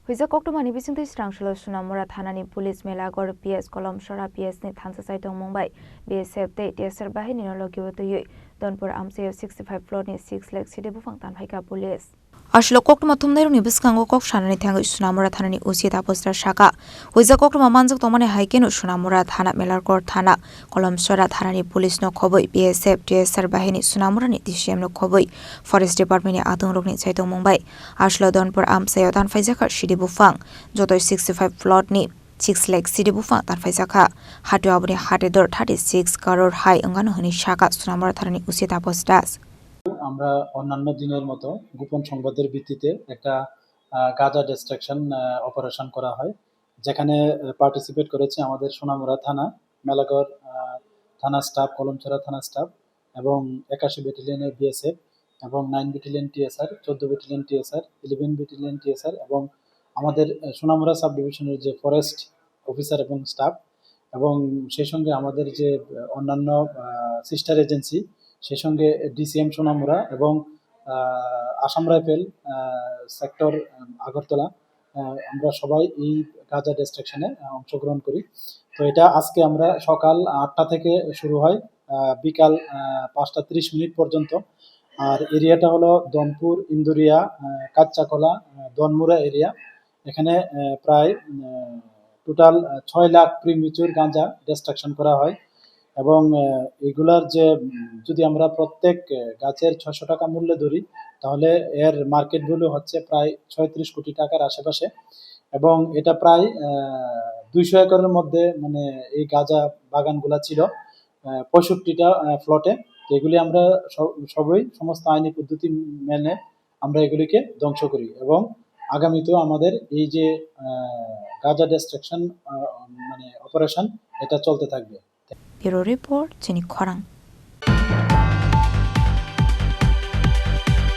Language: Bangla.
Huija Koktomani Bisingti Strangshalo Sunamura Thanani Police Melagor PS Kolom Shora PS ni Thansa Saitong Mumbai BSF Te Teser Bahini no Logiwotoy Donpur Amse 65 floor ni 6 lakh City Bufang Tan Haika Police Ashlo Koktoma Tumneru ni Biskango Kok Shanani Thango Sunamura Thanani Usita Postra Shaka Huija Koktoma Manjak Tomane Haikenu Sunamura Thana Melagor Thana Kolom Shora Thanani Police no Khoboi BSF Teser Bahini Sunamura ni DCM no Khoboi Forest Department ni Atung Rokni Saitong Mumbai Ashlo Donpur Amse Tan Faizaka Shidi Bufang Jotoi 65 floor ni 6 lakh City Bufang Tan Faizaka Hatu Abuni Hatedor 36 crore high Angano Hani Shaka Sunamura Thanani Usita Postas আমরা অন্যান্য দিনের মতো গোপন সংবাদের ভিত্তিতে একটা গাঁজা ডিস্ট্রাকশন অপারেশন করা হয়, যেখানে পার্টিসিপেট করেছে আমাদের সোনামুড়া থানা, মেলাগড় থানা স্টাফ, কলমছড়া থানা স্টাফ এবং 81 ব্যাটালিয়নের বিএসএফ এবং 9 battalion TSR, 14 battalion TSR, 11 battalion TSR এবং আমাদের সোনামুড়া সাব ডিভিশনের যে ফরেস্ট অফিসার এবং স্টাফ এবং সেই সঙ্গে আমাদের যে অন্যান্য সিস্টার এজেন্সি, সেই সঙ্গে ডিসিএম সোনামুড়া এবং আসাম রাইফেল সেক্টর আগরতলা, আমরা সবাই এই গাঁজা ডিস্ট্রাকশনে অংশগ্রহণ করি। তো এটা আজকে আমরা সকাল 8টা থেকে শুরু হয়, বিকাল 5টা 30 মিনিট পর্যন্ত। আর এরিয়াটা হলো দনপুর, ইন্দুরিয়া, কাচ্চাকলা, দনমুড়া এরিয়া। এখানে প্রায় টোটাল 6 লাখ প্রিমিচুর গাঁজা ডিস্ট্রাকশন করা হয় এবং এগুলার যে যদি আমরা প্রত্যেক গাছের 600 টাকা মূল্যে ধরি, তাহলে এর মার্কেট ভ্যালু হচ্ছে প্রায় 36 কোটি টাকার আশেপাশে এবং এটা প্রায় 200 একরের মধ্যে, মানে এই গাঁজা বাগানগুলা ছিল 65টা প্লটে। এগুলি আমরা সমস্ত আইনি পদ্ধতি মেনে আমরা এগুলিকে ধ্বংস করি এবং আগামীতেও আমাদের এই যে গাঁজা ডিস্ট্রাকশন মানে অপারেশন, এটা চলতে থাকবে। Bureau Report, Jenny Korang.